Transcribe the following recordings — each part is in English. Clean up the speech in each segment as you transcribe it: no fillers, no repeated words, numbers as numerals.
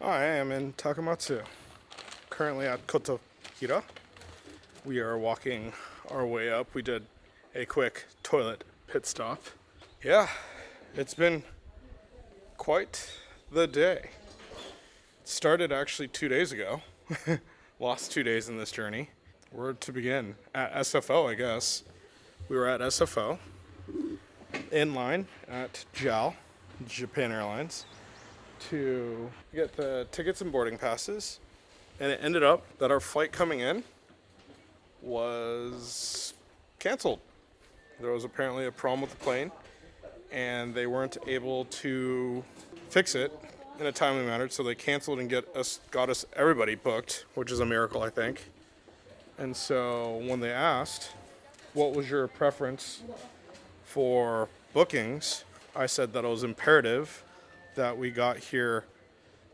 I am in Takamatsu, currently at Kotohira. We are walking our way up. We did a quick toilet pit stop. Yeah, it's been quite the day. It started actually 2 days ago. Lost 2 days in this journey. Where to begin? At SFO, I guess. We were at SFO, in line at JAL, Japan Airlines, to get the tickets and boarding passes. And it ended up that our flight coming in was canceled. There was apparently a problem with the plane, and they weren't able to fix it in a timely manner, so they canceled and got us everybody booked, which is a miracle, I think. And so when they asked, what was your preference for bookings, I said that it was imperative that we got here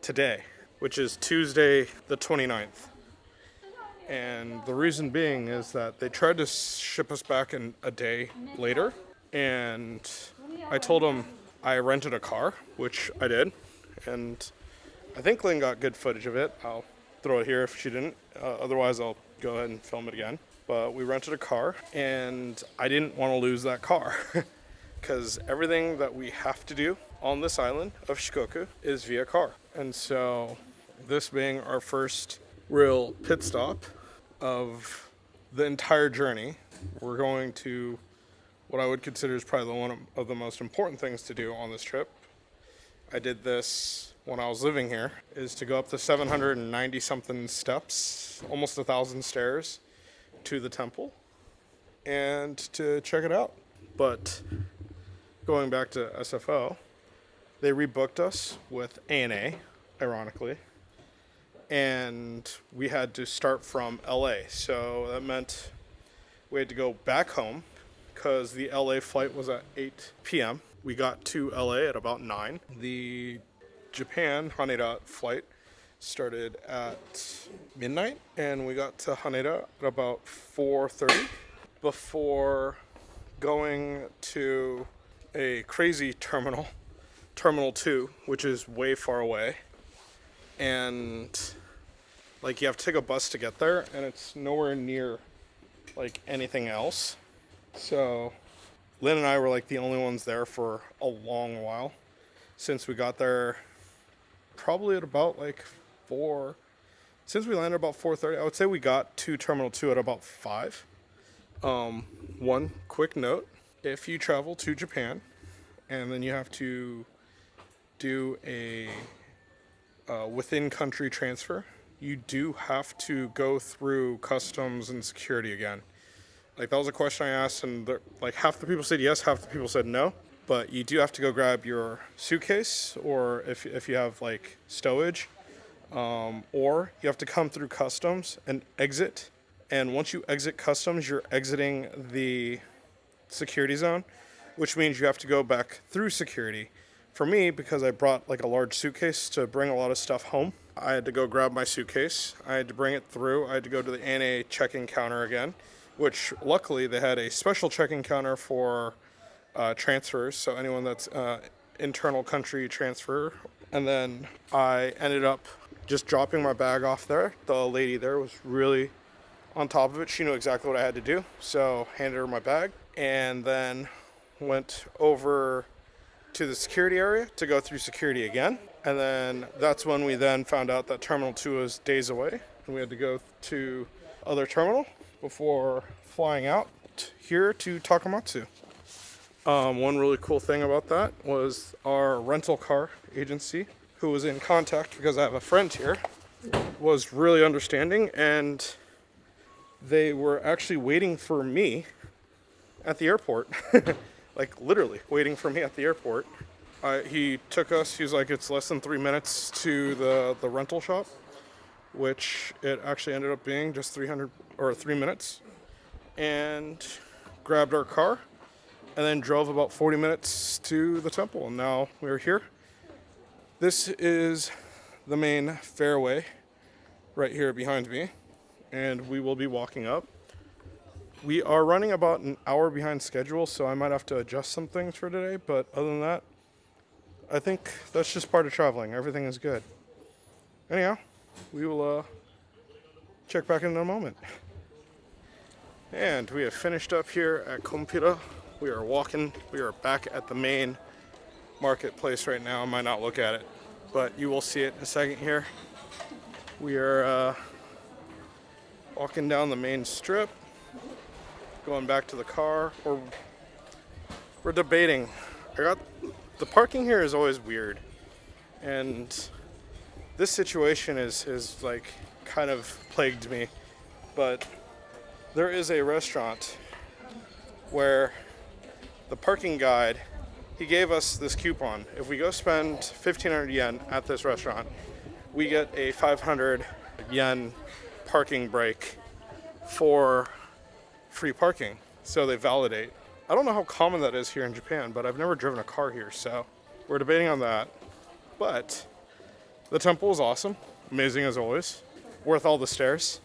today, which is Tuesday the 29th. And the reason being is that they tried to ship us back in a day later, and I told them I rented a car, which I did, and I think Lynn got good footage of it. I'll throw it here if she didn't. Otherwise, I'll go ahead and film it again. But we rented a car, and I didn't want to lose that car because everything that we have to do on this island of Shikoku is via car. And so this being our first real pit stop of the entire journey, we're going to what I would consider is probably one of the most important things to do on this trip. I did this when I was living here, is to go up the 790 something steps, almost 1,000 stairs to the temple and to check it out. But going back to SFO, they rebooked us with ANA, ironically, and we had to start from LA. So that meant we had to go back home because the LA flight was at 8 p.m. We got to LA at about 9. The Japan Haneda flight started at midnight, and we got to Haneda at about 4:30 before going to a crazy terminal, Terminal 2, which is way far away. And like you have to take a bus to get there, and it's nowhere near like anything else. So Lynn and I were like the only ones there for a long while since we got there, probably at about like 4. Since we landed about 4:30, I would say we got to Terminal 2 at about 5. One quick note, if you travel to Japan and then you have to do a within country transfer, you do have to go through customs and security again. Like, that was a question I asked, and like half the people said yes, half the people said no. But you do have to go grab your suitcase, or if you have like stowage, or you have to come through customs and exit. And once you exit customs, you're exiting the security zone, which means you have to go back through security. For me, because I brought like a large suitcase to bring a lot of stuff home, I had to go grab my suitcase. I had to bring it through. I had to go to the ANA check-in counter again, which luckily they had a special check-in counter for transfers, so anyone that's internal country transfer. And then I ended up just dropping my bag off there. The lady there was really on top of it. She knew exactly what I had to do, so handed her my bag, and then went over to the security area to go through security again. And then that's when we then found out that Terminal 2 was days away, and we had to go to other terminal before flying out here to Takamatsu. One really cool thing about that was our rental car agency, who was in contact because I have a friend here, was really understanding, and they were actually waiting for me at the airport. Like literally waiting for me at the airport. He took us, he was like, it's less than 3 minutes to the rental shop, which it actually ended up being just 3 minutes, and grabbed our car and then drove about 40 minutes to the temple, and now we're here. This is the main fairway right here behind me, and we will be walking up. We are running about an hour behind schedule, so I might have to adjust some things for today, but other than that, I think that's just part of traveling. Everything is good. anyhow, we will check back in a moment. And we have finished up here at Kompira. We are walking. We are back at the main marketplace right now. I might not look at it, but you will see it in a second here. We are walking down the main strip, going back to the car. We're debating. The parking here is always weird, and this situation is like kind of plagued me. But there is a restaurant where the parking guide, he gave us this coupon. If we go spend 1,500 yen at this restaurant, we get a 500 yen parking break for free parking. So they validate. I don't know how common that is here in Japan, but I've never driven a car here, so we're debating on that. But the temple is awesome, amazing as always, worth all the stairs.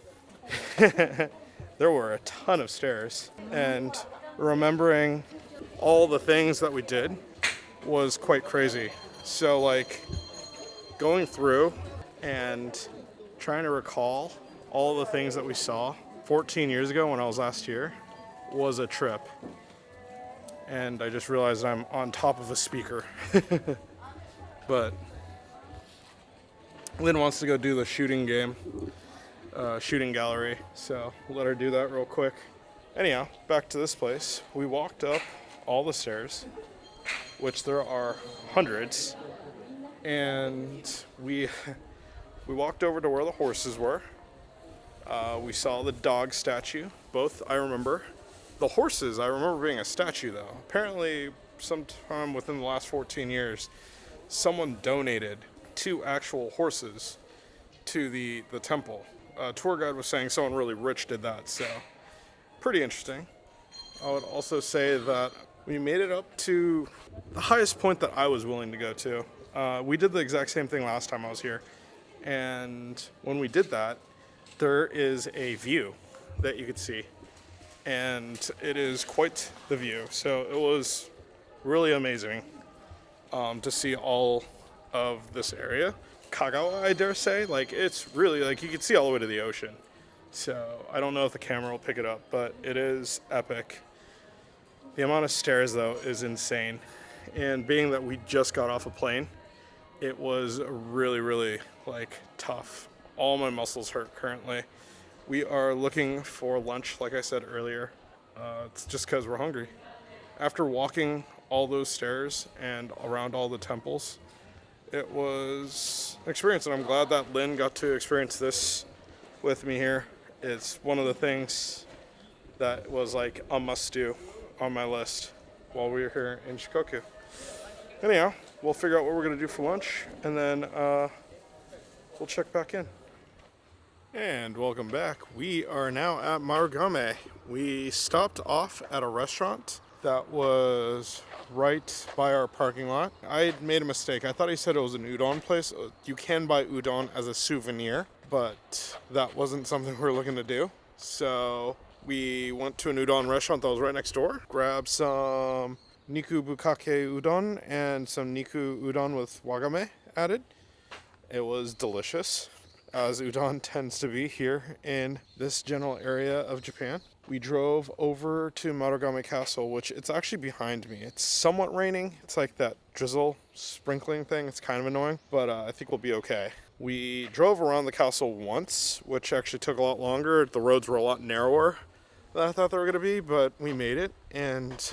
There were a ton of stairs, and remembering all the things that we did was quite crazy. So like going through and trying to recall all the things that we saw 14 years ago when I was last here was a trip. And I just realized I'm on top of a speaker. But Lynn wants to go do the shooting gallery, so we'll let her do that real quick. Anyhow, back to this place. We walked up all the stairs, which there are hundreds, and we walked over to where the horses were. We saw the dog statue. Both I remember. The horses, I remember being a statue though. Apparently, sometime within the last 14 years, someone donated 2 actual horses to the temple. Tour guide was saying someone really rich did that, so pretty interesting. I would also say that we made it up to the highest point that I was willing to go to. We did the exact same thing last time I was here, and when we did that, there is a view that you could see, and it is quite the view. So it was really amazing to see all of this area. Kagawa, I dare say, like it's really like you can see all the way to the ocean. So I don't know if the camera will pick it up, but it is epic. The amount of stairs though is insane, and being that we just got off a plane, it was really, really like tough. All my muscles hurt currently. We are looking for lunch, like I said earlier. It's just because we're hungry. After walking all those stairs and around all the temples, it was an experience, and I'm glad that Lynn got to experience this with me here. It's one of the things that was like a must-do on my list while we were here in Shikoku. Anyhow, we'll figure out what we're going to do for lunch, and then we'll check back in. And welcome back. We are now at Marugame. We stopped off at a restaurant that was right by our parking lot. I made a mistake. I thought he said it was an udon place. You can buy udon as a souvenir, but that wasn't something we were looking to do. So we went to an udon restaurant that was right next door, grabbed some niku bukake udon and some niku udon with wagame added. It was delicious, as udon tends to be here in this general area of Japan. We drove over to Marugame Castle, which it's actually behind me. It's somewhat raining. It's like that drizzle sprinkling thing. It's kind of annoying, but I think we'll be okay. We drove around the castle once, which actually took a lot longer. The roads were a lot narrower than I thought they were going to be, but we made it, and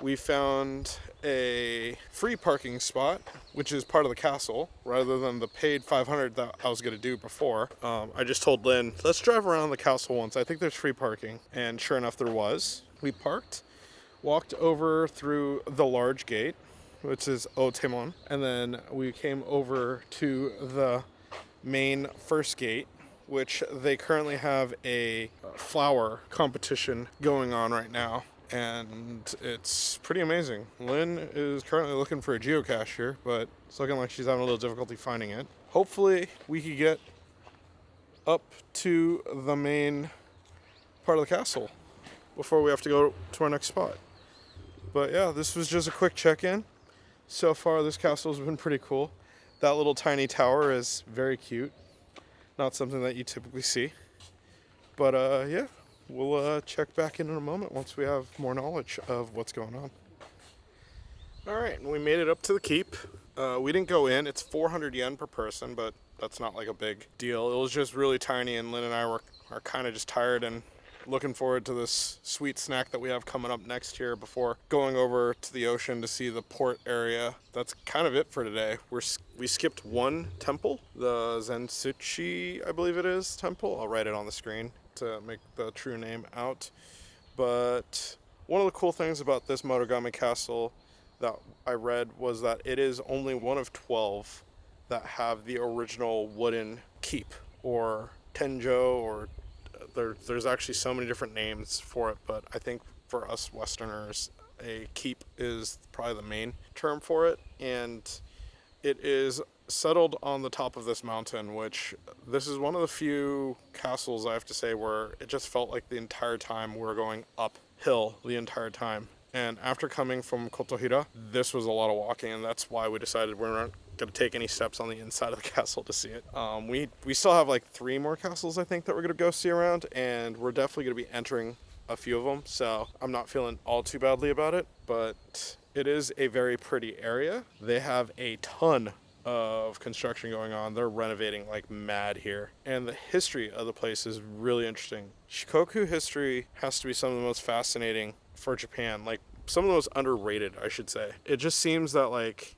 we found a free parking spot, which is part of the castle, rather than the paid 500 that I was going to do before. I just told Lynn, let's drive around the castle once. I think there's free parking. And sure enough, there was. We parked, walked over through the large gate, which is Otemon, and then we came over to the main first gate, which they currently have a flower competition going on right now. And it's pretty amazing. Lynn is currently looking for a geocache here, but it's looking like she's having a little difficulty finding it. Hopefully we could get up to the main part of the castle before we have to go to our next spot. But yeah, this was just a quick check-in. So far this castle has been pretty cool. That little tiny tower is very cute. Not something that you typically see. But yeah, we'll check back in a moment once we have more knowledge of what's going on. All right, we made it up to the keep. We didn't go in. It's 400 yen per person, but that's not like a big deal. It was just really tiny, and Lynn and I are kind of just tired and looking forward to this sweet snack that we have coming up next here before going over to the ocean to see the port area. That's kind of it for today. We skipped one temple, the Zensuchi, I believe it is, temple. I'll write it on the screen to make the true name out. But one of the cool things about this Motorgami Castle that I read was that it is only one of 12 that have the original wooden keep, or tenjo, or there's actually so many different names for it, but I think for us Westerners, a keep is probably the main term for it, and it is settled on the top of this mountain, which this is one of the few castles, I have to say, where it just felt like the entire time we were going uphill the entire time. And after coming from Kotohira, this was a lot of walking, and that's why we decided we weren't going to take any steps on the inside of the castle to see it. We still have like 3 more castles, I think, that we're going to go see around, and we're definitely going to be entering a few of them, so I'm not feeling all too badly about it, but it is a very pretty area. They have a ton of construction going on. They're renovating like mad here. And the history of the place is really interesting. Shikoku history has to be some of the most fascinating for Japan. Like, some of the most underrated, I should say. It just seems that, like,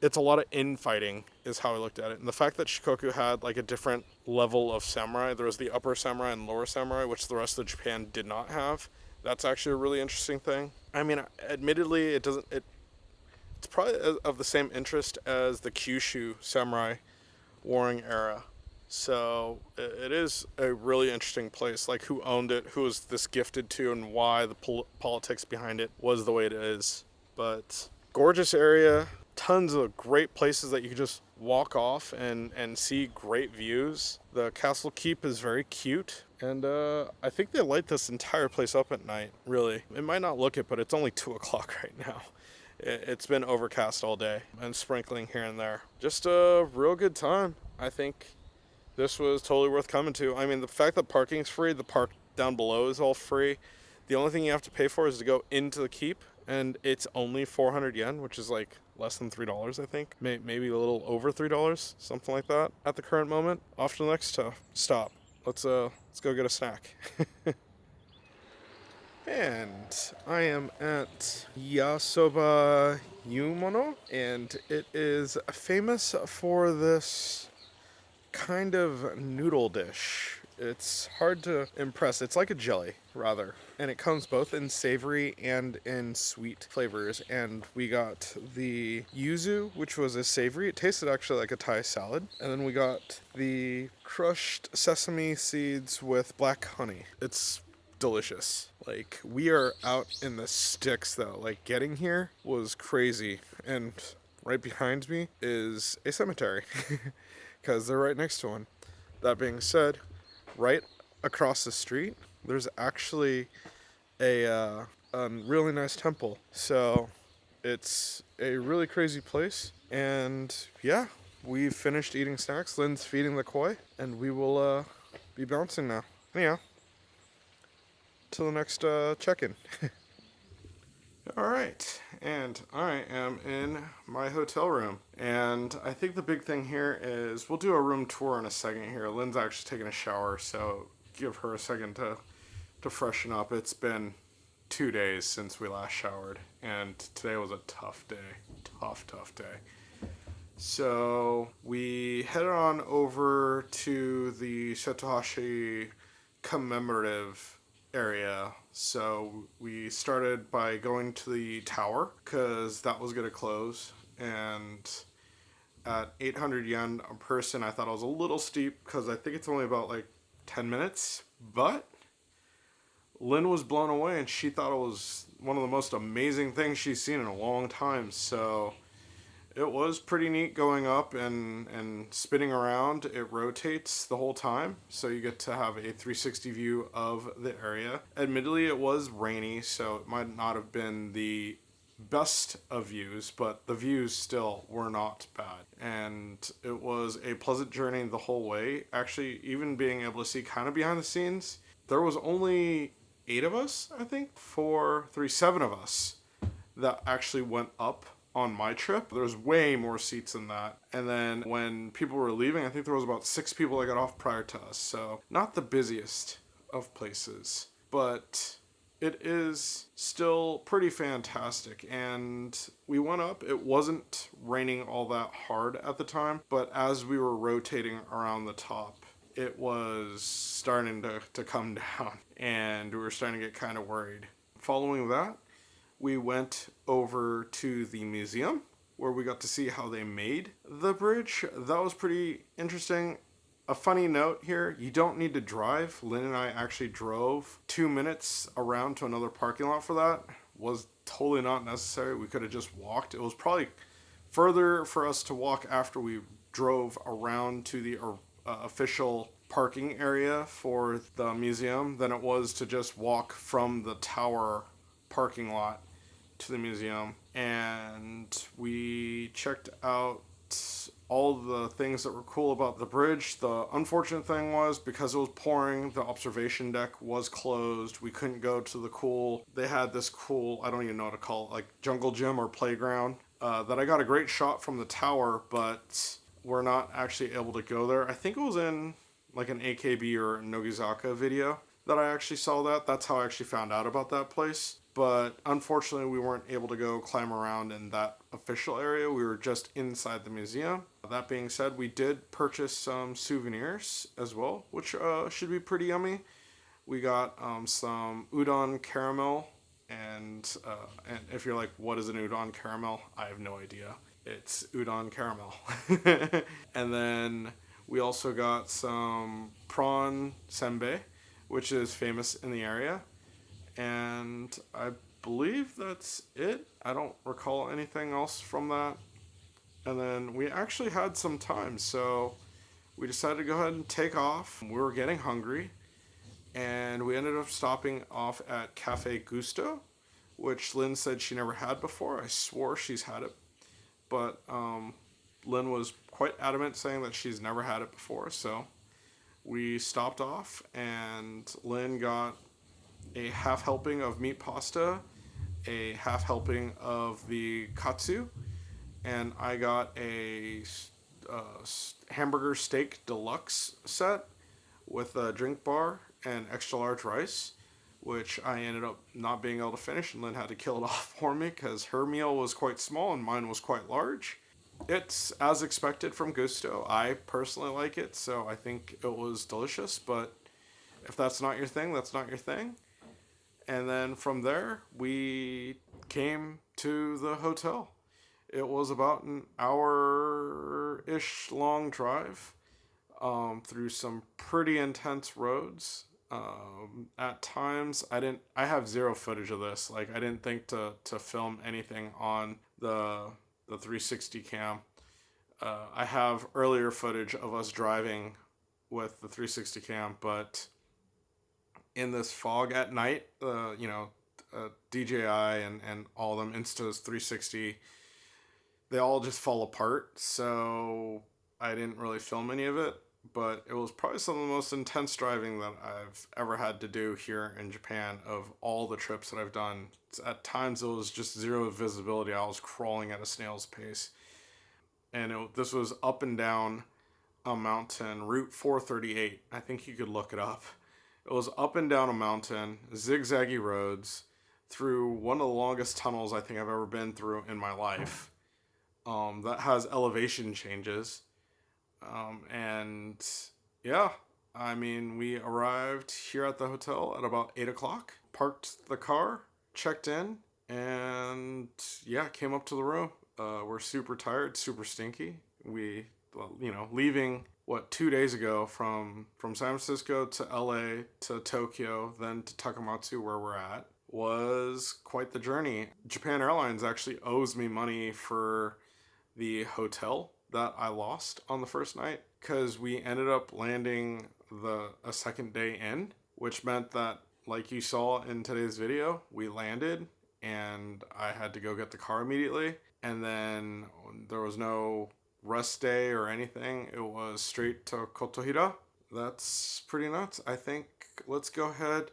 it's a lot of infighting is how I looked at it. And the fact that Shikoku had like a different level of samurai, there was the upper samurai and lower samurai, which the rest of Japan did not have. That's actually a really interesting thing. I mean, admittedly, it's probably of the same interest as the Kyushu samurai warring era. So it is a really interesting place. Like, who owned it, who was this gifted to, and why the politics behind it was the way it is. But gorgeous area, tons of great places that you can just walk off and see great views. The castle keep is very cute. And I think they light this entire place up at night, really. It might not look it, but it's only 2 o'clock right now. It's been overcast all day and sprinkling here and there. Just a real good time. I think this was totally worth coming to. I mean, the fact that parking's free, the park down below is all free. The only thing you have to pay for is to go into the keep, and it's only 400 yen, which is like less than $3, I think. Maybe a little over $3, something like that at the current moment. Off to the next stop. Let's go get a snack. And I am at Yasoba Yumono, and it is famous for this kind of noodle dish. It's hard to impress. It's like a jelly, rather. And it comes both in savory and in sweet flavors. And we got the yuzu, which was a savory. It tasted actually like a Thai salad. And then we got the crushed sesame seeds with black honey. It's delicious. Like, we are out in the sticks, though. Like, getting here was crazy. And right behind me is a cemetery. Because they're right next to one. That being said, right across the street, there's actually a really nice temple. So it's a really crazy place. And yeah, we've finished eating snacks. Lynn's feeding the koi, and we will be bouncing now. Anyhow, till the next check-in. All right, and I am in my hotel room, and I think the big thing here is we'll do a room tour in a second here. Lynn's actually taking a shower, so give her a second to freshen up. It's been 2 days since we last showered, and today was a tough day. Tough day. So we headed on over to the Setohashi commemorative area. So we started by going to the tower because that was going to close, and at 800 yen a person, I thought it was a little steep because I think it's only about like 10 minutes, but Lynn was blown away and she thought it was one of the most amazing things she's seen in a long time. So it was pretty neat going up and spinning around. It rotates the whole time, so you get to have a 360 view of the area. Admittedly, it was rainy, so it might not have been the best of views, but the views still were not bad. And it was a pleasant journey the whole way. Actually, even being able to see kind of behind the scenes, there was only 8 of us, I think, 7 of us that actually went up on my trip. There's way more seats than that. And then when people were leaving, I think there was about 6 people that got off prior to us. So not the busiest of places, but it is still pretty fantastic. And we went up. It wasn't raining all that hard at the time, but as we were rotating around the top, it was starting to come down, and we were starting to get kind of worried. Following that, we went over to the museum where we got to see how they made the bridge. That was pretty interesting. A funny note here, you don't need to drive. Lynn and I actually drove 2 minutes around to another parking lot for that. Was totally not necessary. We could have just walked. It was probably further for us to walk after we drove around to the official parking area for the museum than it was to just walk from the tower parking lot to the museum. And we checked out all the things that were cool about the bridge. The unfortunate thing was, because it was pouring, the observation deck was closed. We couldn't go to the cool. They had this cool, I don't even know what to call it, like jungle gym or playground, that I got a great shot from the tower, but we're not actually able to go there. I think it was in like an AKB or Nogizaka video that I actually saw that. That's how I actually found out about that place. But unfortunately, we weren't able to go climb around in that official area. We were just inside the museum. That being said, we did purchase some souvenirs as well, which should be pretty yummy. We got some udon caramel, and if you're like, what is an udon caramel? I have no idea. It's udon caramel. And then we also got some prawn senbei, which is famous in the area. And I believe that's it. I don't recall anything else from that. And then we actually had some time, so we decided to go ahead and take off. We were getting hungry, and we ended up stopping off at Cafe Gusto, which Lynn said she never had before. I swore she's had it, but Lynn was quite adamant saying that she's never had it before. So we stopped off, and Lynn got a half helping of meat pasta, a half helping of the katsu, and I got a hamburger steak deluxe set with a drink bar and extra large rice, which I ended up not being able to finish, and Lynn had to kill it off for me because her meal was quite small and mine was quite large. It's as expected from Gusto. I personally like it, so I think it was delicious, but if that's not your thing, that's not your thing. And then from there, we came to the hotel. It was about an hour-ish long drive through some pretty intense roads. At times, I have zero footage of this. Like, I didn't think to film anything on the 360 cam. I have earlier footage of us driving with the 360 cam, but in this fog at night, DJI and all of them, Insta's 360, they all just fall apart. So I didn't really film any of it, but it was probably some of the most intense driving that I've ever had to do here in Japan of all the trips that I've done. At times it was just zero visibility. I was crawling at a snail's pace. And this was up and down a mountain, Route 438. I think you could look it up. It was up and down a mountain, zigzaggy roads, through one of the longest tunnels I think I've ever been through in my life. That has elevation changes. And yeah, I mean, we arrived here at the hotel at about 8 o'clock, parked the car, checked in, and yeah, came up to the room. We're super tired, super stinky. Leaving 2 days ago from San Francisco to LA to Tokyo, then to Takamatsu where we're at, was quite the journey. Japan Airlines actually owes me money for the hotel that I lost on the first night, because we ended up landing a second day in, which meant that, like you saw in today's video, we landed and I had to go get the car immediately. And then there was no rest day or anything. It was straight to Kotohira. That's pretty nuts. I think let's go ahead.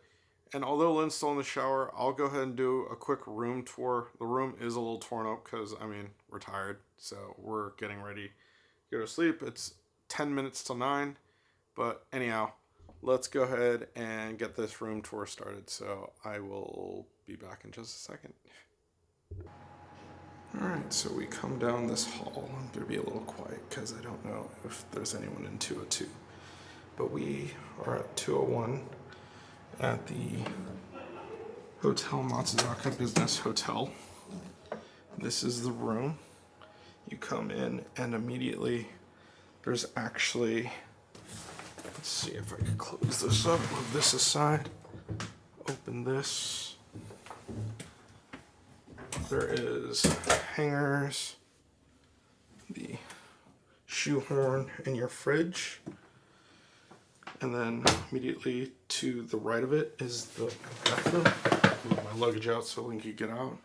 And although Lynn's still in the shower, I'll go ahead and do a quick room tour. The room is a little torn up because, I mean, we're tired. So we're getting ready to go to sleep. It's 10 minutes till 9. But anyhow, let's go ahead and get this room tour started. So I will be back in just a second. Alright, so we come down this hall. I'm going to be a little quiet because I don't know if there's anyone in 202. But we are at 201 at the Hotel Matsuzaka Business Hotel. This is the room. You come in and immediately there's actually, let's see if I can close this up, move this aside, open this. There is hangers, the shoehorn in your fridge, and then immediately to the right of it is the bathroom. Move my luggage out so Link can get out.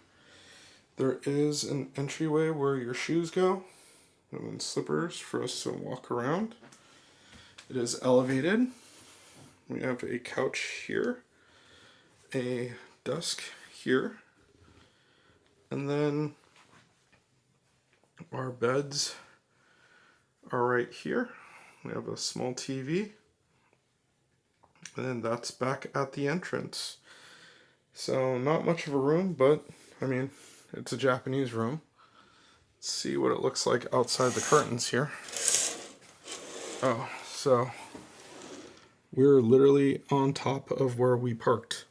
There is an entryway where your shoes go, and then slippers for us to walk around. It is elevated. We have a couch here, a desk here, and then our beds are right here. We have a small TV, and then that's back at the entrance. So not much of a room, but I mean, it's a Japanese room. Let's see what it looks like outside the curtains here. Oh, so we're literally on top of where we parked.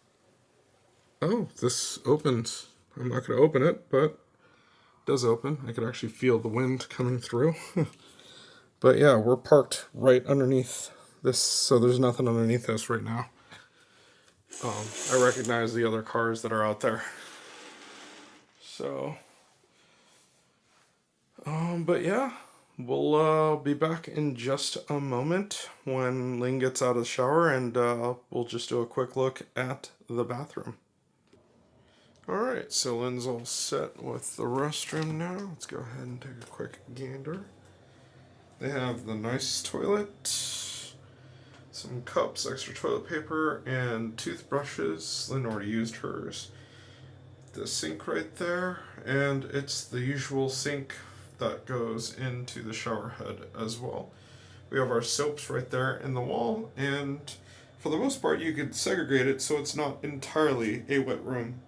Oh, this opens. I'm not going to open it, but it does open. I could actually feel the wind coming through. But yeah, we're parked right underneath this, so there's nothing underneath us right now. I recognize the other cars that are out there. So, but yeah, we'll be back in just a moment when Ling gets out of the shower, and we'll just do a quick look at the bathroom. Alright, so Lynn's all set with the restroom now. Let's go ahead and take a quick gander. They have the nice toilet, some cups, extra toilet paper, and toothbrushes. Lynn already used hers. The sink right there, and it's the usual sink that goes into the shower head as well. We have our soaps right there in the wall, and for the most part you could segregate it so it's not entirely a wet room.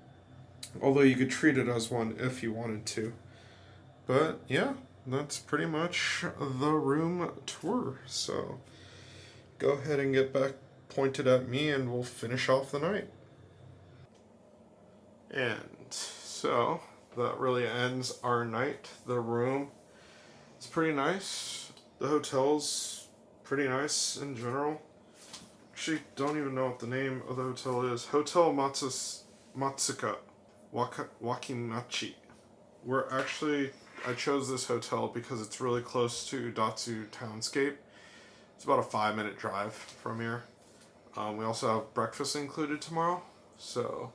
Although you could treat it as one if you wanted to. But yeah, that's pretty much the room tour. So go ahead and get back pointed at me and we'll finish off the night. And so that really ends our night. The room is pretty nice. The hotel's pretty nice in general. Actually, don't even know what the name of the hotel is. Hotel Matsuka Wakimachi. I chose this hotel because it's really close to Datsu Townscape. It's about a 5-minute drive from here. We also have breakfast included tomorrow, so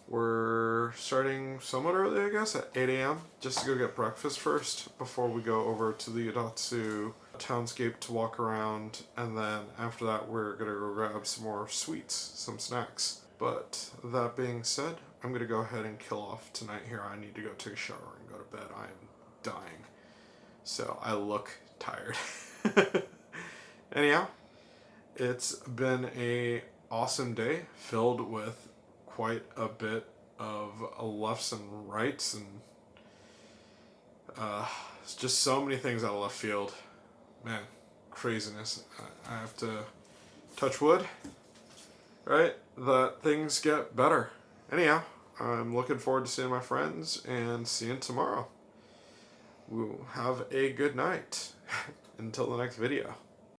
we're starting somewhat early, I guess, at 8 a.m. just to go get breakfast first before we go over to the Datsu Townscape to walk around, and then after that we're gonna go grab some more sweets, some snacks. But that being said, I'm gonna go ahead and kill off tonight here. I need to go take a shower and go to bed. I am dying. So I look tired. Anyhow, it's been a awesome day filled with quite a bit of lefts and rights, and it's just so many things out of left field. Man, craziness. I have to touch wood, right? That things get better. Anyhow, I'm looking forward to seeing my friends and seeing tomorrow. We'll have a good night. Until the next video.